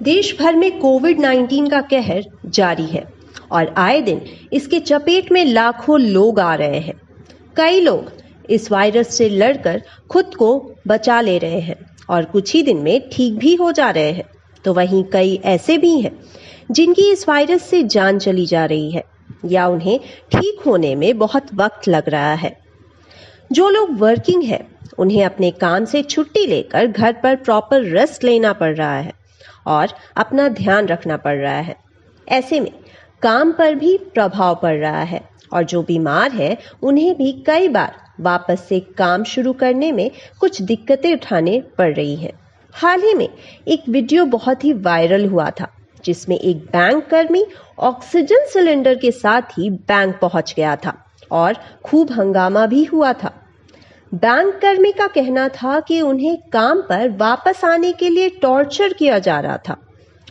देश भर में कोविड-19 का कहर जारी है और आए दिन इसके चपेट में लाखों लोग आ रहे हैं। कई लोग इस वायरस से लड़कर खुद को बचा ले रहे हैं और कुछ ही दिन में ठीक भी हो जा रहे हैं। तो वहीं कई ऐसे भी हैं जिनकी इस वायरस से जान चली जा रही है या उन्हें ठीक होने में बहुत वक्त लग रहा है। जो लोग वर्किंग है उन्हें अपने काम से छुट्टी लेकर घर पर प्रॉपर रेस्ट लेना पड़ रहा है और अपना ध्यान रखना पड़ रहा है। ऐसे में काम पर भी प्रभाव पड़ रहा है और जो बीमार है उन्हें भी कई बार वापस से काम शुरू करने में कुछ दिक्कतें उठाने पड़ रही हैं। हाल ही में एक वीडियो बहुत ही वायरल हुआ था जिसमें एक बैंक कर्मी ऑक्सीजन सिलेंडर के साथ ही बैंक पहुंच गया था और खूब हंगामा भी हुआ था। बैंक कर्मी का कहना था कि उन्हें काम पर वापस आने के लिए टॉर्चर किया जा रहा था।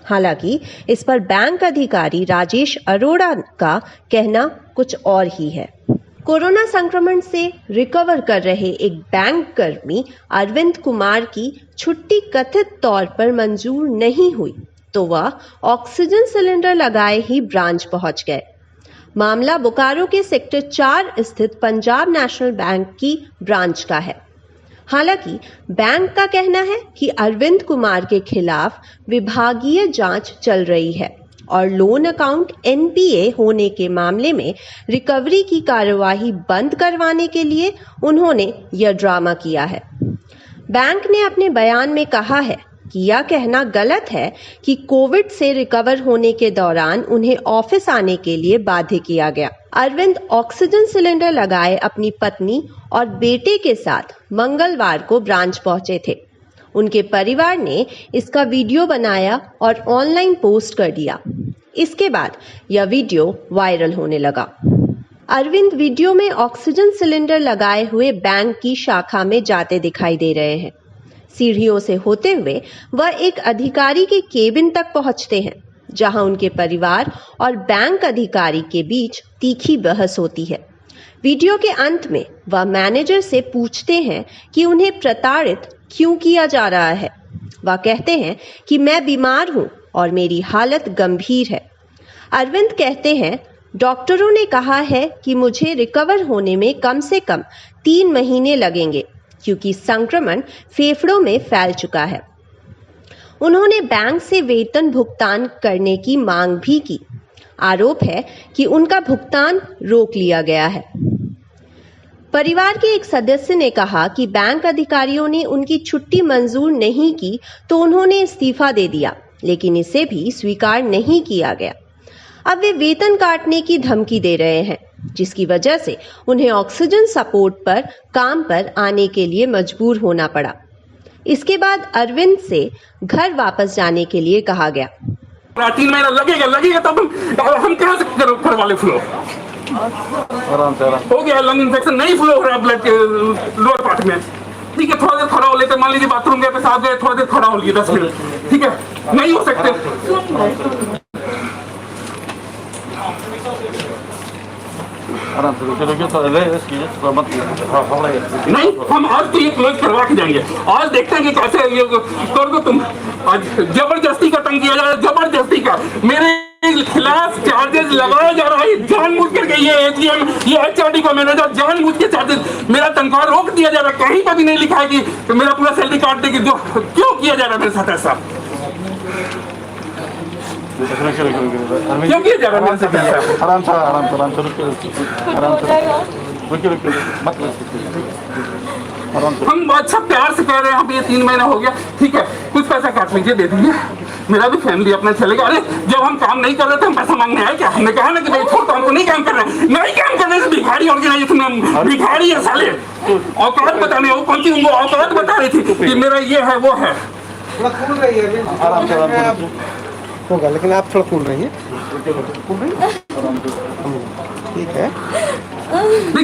हालांकि इस पर बैंक अधिकारी राजेश अरोड़ा का कहना कुछ और ही है। कोरोना संक्रमण से रिकवर कर रहे एक बैंक कर्मी अरविंद कुमार की छुट्टी कथित तौर पर मंजूर नहीं हुई तो वह ऑक्सीजन सिलेंडर लगाए ही ब्रांच पहुंच गए। मामला बोकारो के सेक्टर 4 स्थित पंजाब नेशनल बैंक की ब्रांच का है। हालांकि बैंक का कहना है कि अरविंद कुमार के खिलाफ विभागीय जांच चल रही है और लोन अकाउंट एनपीए होने के मामले में रिकवरी की कार्यवाही बंद करवाने के लिए उन्होंने यह ड्रामा किया है। बैंक ने अपने बयान में कहा है कि यह कहना गलत है कि कोविड से रिकवर होने के दौरान उन्हें ऑफिस आने के लिए बाध्य किया गया। अरविंद ऑक्सीजन सिलेंडर लगाए अपनी पत्नी और बेटे के साथ मंगलवार को ब्रांच पहुंचे थे। उनके परिवार ने इसका वीडियो बनाया और ऑनलाइन पोस्ट कर दिया। इसके बाद यह वीडियो वायरल होने लगा। अरविंद वीडियो में ऑक्सीजन सिलेंडर लगाए हुए बैंक की शाखा में जाते दिखाई दे रहे हैं। सीढ़ियों से होते हुए वह एक अधिकारी के केबिन तक पहुंचते हैं जहां उनके परिवार और बैंक अधिकारी के बीच तीखी बहस होती है। वीडियो के अंत में वह मैनेजर से पूछते हैं कि उन्हें प्रताड़ित क्यों किया जा रहा है। वह कहते हैं कि मैं बीमार हूं और मेरी हालत गंभीर है। अरविंद कहते हैं डॉक्टरों ने कहा है कि मुझे रिकवर होने में कम से कम 3 महीने लगेंगे क्योंकि संक्रमण फेफड़ों में फैल चुका है। उन्होंने बैंक से वेतन भुगतान करने की मांग भी की। आरोप है कि उनका भुगतान रोक लिया गया है। परिवार के एक सदस्य ने कहा कि बैंक अधिकारियों ने उनकी छुट्टी मंजूर नहीं की तो उन्होंने इस्तीफा दे दिया, लेकिन इसे भी स्वीकार नहीं किया गया। अब वे वेतन काटने की धमकी दे रहे हैं, जिसकी वजह से उन्हें ऑक्सीजन सपोर्ट पर काम पर आने के लिए मजबूर होना पड़ा। इसके बाद अरविंद से घर वापस जाने के लिए कहा गया। 3 महीना लगेगा तब हम कहां से करवा ले फ्लो। आराम हो गया, लंग इन्फेक्शन नहीं फ्लो हो रहा ब्लड के लोअर पार्ट में। ठीक है, थोड़ा देर खड़ा हो लेते, मान लीजिए बाथरूम गए पेशाब गए, थोड़ा देर खड़ा हो लिए 10 मिनट। ठीक है, नहीं हो सकते। नहीं, हम आज तो ये क्लोज करवा के जाएंगे। आज देखते हैं कि कैसे ये कर दो तुम। आज जबरदस्ती का तंग किया जा रहा है, जबरदस्ती का मेरे खिलाफ चार्जेस लगाया जा रहा है जानबूझ करके। ये एजीएम, ये एचआरडी का मैनेजर जानबूझ के चार्जेस, मेरा तनख्वाह रोक दिया जा रहा है। कहीं पर भी नहीं लिखा है कि मेरा पूरा सैलरी काट देगी। क्यों किया जा रहा है मेरे साथ ऐसा? क्यों किया जा रहा है मेरे साथ ऐसा? आराम से हम अच्छा प्यार से कह रहे हैं, ये 3 महीना हो गया, ठीक है, कुछ पैसा काट लीजिए, दे दीजिए, मेरा भी फैमिली अपना चलेगा। अरे जब हम काम नहीं कर रहे थे हम पैसा मांगने आए क्या? हमने कहा ना कि भाई छोड़ता हमको नहीं काम कर रहे, नहीं काम कर रहे हैं। भिखारी ऑर्गेनाइजेशन में भिखारी है साले। औकात बताने, वो कौन सी उनको औकात बता रही थी कि मेरा ये है वो है। आराम से होगा, लेकिन आप थोड़ा कूल रहिए। ठीक है,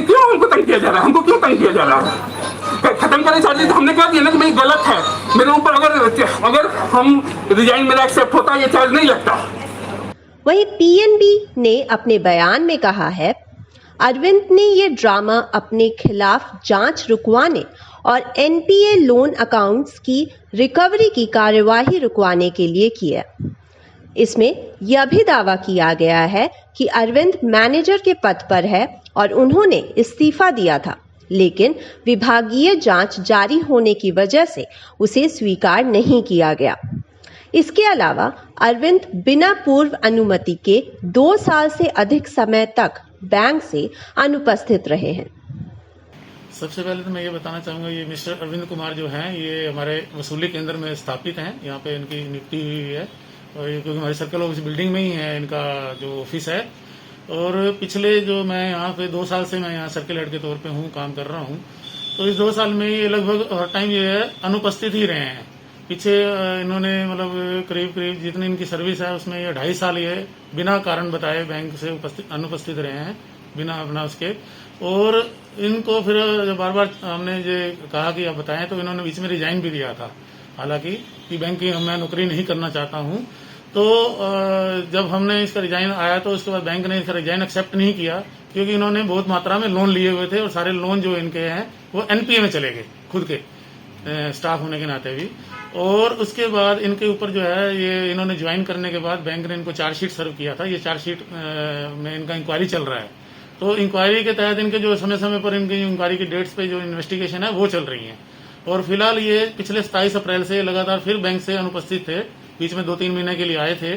क्यों हमको तंग किया जा रहा है? हमको क्यों तंग किया जा रहा है? खत्म करें चार्जेस। हमने कहा दिया ना कि भाई गलत है मेरे ऊपर। अगर हम रिजाइन मेरा एक्सेप्ट होता ये चार्ज नहीं लगता। वहीं पीएनबी ने अपने बयान में कहा है अरविंद ने ये ड्रामा अपने खिलाफ जांच रुकवाने और एनपीए लोन अकाउंट्स की रिकवरी की कार्यवाही रुकवाने के लिए किया। इसमें यह भी दावा किया गया है कि अरविंद मैनेजर के पद पर है और उन्होंने इस्तीफा दिया था, लेकिन विभागीय जांच जारी होने की वजह से उसे स्वीकार नहीं किया गया। इसके अलावा अरविंद बिना पूर्व अनुमति के 2 साल से अधिक समय तक बैंक से अनुपस्थित रहे हैं। सबसे पहले तो मैं ये बताना चाहूंगा, ये मिस्टर अरविंद कुमार जो हैं ये हमारे वसूली केंद्र में स्थापित हैं। यहाँ पे इनकी नियुक्ति हुई है और ये क्योंकि हमारी सर्कल ऑफिस बिल्डिंग में ही है इनका जो ऑफिस है। और पिछले जो मैं यहाँ पे 2 साल से मैं यहाँ सर्किल हेड के तौर पे हूँ, काम कर रहा हूँ। तो इस 2 साल में ये लगभग हर टाइम ये अनुपस्थित ही रहे हैं। पीछे इन्होंने मतलब करीब जितनी इनकी सर्विस है उसमें ये 2.5 साल ये बिना कारण बताए बैंक से अनुपस्थित रहे हैं, बिना अपना उसके। और इनको फिर बार बार हमने ये कहा कि आप बताएं, तो इन्होंने बीच में रिजाइन भी दिया था, हालांकि कि बैंक की मैं नौकरी नहीं करना चाहता हूं। तो जब हमने इसका रिजाइन आया तो उसके बाद बैंक ने इसका रिजाइन एक्सेप्ट नहीं किया, क्योंकि इन्होंने बहुत मात्रा में लोन लिए हुए थे और सारे लोन जो इनके हैं वो एनपीए में चले गए, खुद के स्टाफ होने के नाते भी। और उसके बाद इनके ऊपर जो है ये इन्होंने ज्वाइन करने के बाद बैंक ने इनको चार्जशीट सर्व किया था। ये चार्जशीट में इनका इंक्वायरी चल रहा है। तो इंक्वायरी के तहत इनके जो समय समय पर इनकी इंक्वायरी की डेट्स पे जो इन्वेस्टिगेशन है वो चल रही है। और फिलहाल ये पिछले 27 अप्रैल से लगातार फिर बैंक से अनुपस्थित थे। बीच में 2-3 महीने के लिए आए थे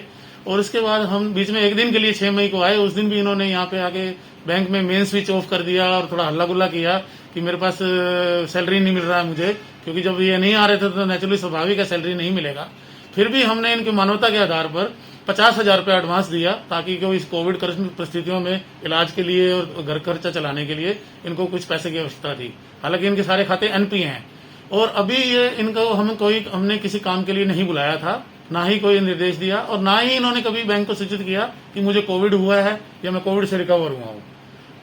और उसके बाद हम बीच में 1 दिन के लिए 6 मई को आए। उस दिन भी इन्होंने यहाँ पे आके बैंक में मेन स्विच ऑफ कर दिया और थोड़ा हल्ला गुल्ला किया कि मेरे पास सैलरी नहीं मिल रहा है मुझे, क्योंकि जब ये नहीं आ रहे थे तो नेचुरली स्वाभाविक है सैलरी नहीं मिलेगा। फिर भी हमने इनकी मानवता के आधार पर 50,000 रुपये एडवांस दिया, ताकि इस कोविड परिस्थितियों में इलाज के लिए और घर खर्चा चलाने के लिए इनको कुछ पैसे की आवश्यकता थी। हालांकि इनके सारे खाते एनपी हैं और अभी ये इनको हमने किसी काम के लिए नहीं बुलाया था, ना ही कोई निर्देश दिया और ना ही इन्होंने कभी बैंक को सूचित किया कि मुझे कोविड हुआ है या मैं कोविड से रिकवर हुआ हूँ।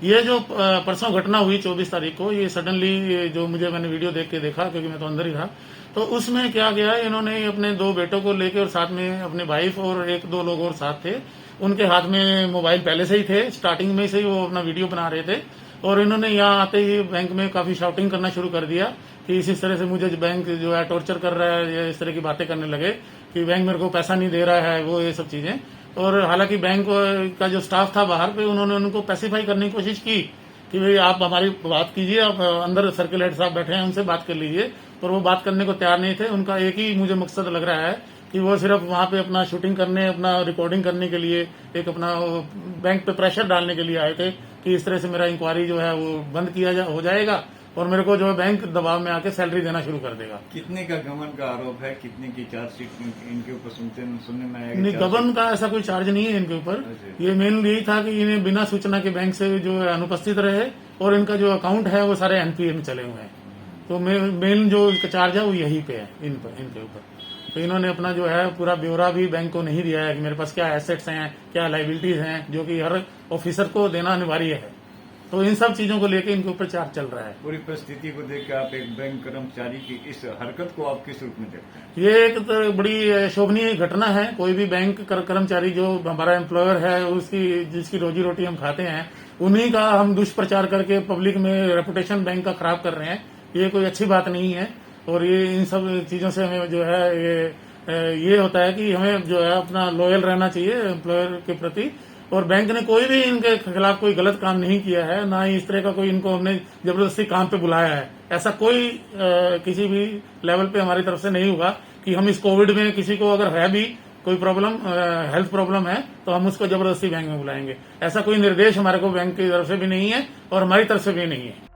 ये जो परसों घटना हुई 24 तारीख को, ये सडनली जो मैंने वीडियो देख के देखा, क्योंकि मैं तो अंदर ही था, तो उसमें क्या गया, इन्होंने अपने 2 बेटों को लेके और साथ में अपने वाइफ और 1-2 लोग और साथ थे। उनके हाथ में मोबाइल पहले से ही थे, स्टार्टिंग में से ही वो अपना वीडियो बना रहे थे। और इन्होंने यहाँ आते ही बैंक में काफी शाउटिंग करना शुरू कर दिया कि इस तरह से मुझे बैंक जो है टॉर्चर कर रहा है, या इस तरह की बातें करने लगे कि बैंक मेरे को पैसा नहीं दे रहा है, वो ये सब चीजें। और हालांकि बैंक का जो स्टाफ था बाहर पे, उन्होंने उनको पैसिफाई करने की कोशिश की कि भाई आप हमारी बात कीजिए, आप अंदर सर्किल हेड साहब बैठे हैं, उनसे बात कर लीजिए। पर वो बात करने को तैयार नहीं थे। उनका एक ही मुझे मकसद लग रहा है कि वो सिर्फ वहां पे अपना शूटिंग करने, अपना रिकॉर्डिंग करने के लिए, एक अपना बैंक पे प्रेशर डालने के लिए आए थे कि इस तरह से मेरा इंक्वायरी जो है वो बंद हो जाएगा और मेरे को जो है बैंक दबाव में आके सैलरी देना शुरू कर देगा। कितने का गबन का आरोप है, कितने की चार्जशीट इनके ऊपर सुनने में आया? नहीं, गबन का ऐसा कोई चार्ज नहीं है इनके ऊपर। ये मेन यही था कि इन्हें बिना सूचना के बैंक से जो है अनुपस्थित रहे और इनका जो अकाउंट है वो सारे एनपीए में चले हुए हैं। तो मेन जो इसका चार्ज है वो यही पे है इनके ऊपर। तो इन्होंने अपना जो है पूरा ब्यौरा भी बैंक को नहीं दिया है कि मेरे पास क्या एसेट्स हैं, क्या लाइबिलिटीज हैं, जो कि हर ऑफिसर को देना अनिवार्य है। तो इन सब चीजों को लेकर इनके ऊपर चार्ज चल रहा है। पूरी परिस्थिति को देखकर आप एक बैंक कर्मचारी की इस हरकत को आप किस रूप में देखते हैं? ये एक तो बड़ी शोभनीय घटना है। कोई भी बैंक कर्मचारी जो हमारा एम्प्लॉयर है, उसकी जिसकी रोजी रोटी हम खाते हैं, उन्हीं का हम दुष्प्रचार करके पब्लिक में रेपुटेशन बैंक का खराब कर रहे हैं। ये कोई अच्छी बात नहीं है। और ये इन सब चीजों से हमें जो है ये होता है कि हमें जो है अपना लॉयल रहना चाहिए एम्प्लॉयर के प्रति। और बैंक ने कोई भी इनके खिलाफ कोई गलत काम नहीं किया है, ना ही इस तरह का कोई इनको हमने जबरदस्ती काम पे बुलाया है। ऐसा कोई किसी भी लेवल पे हमारी तरफ से नहीं हुआ कि हम इस कोविड में किसी को अगर है भी कोई प्रॉब्लम, हेल्थ प्रॉब्लम है, तो हम उसको जबरदस्ती बैंक में बुलाएंगे। ऐसा कोई निर्देश हमारे को बैंक की तरफ से भी नहीं है और हमारी तरफ से भी नहीं है।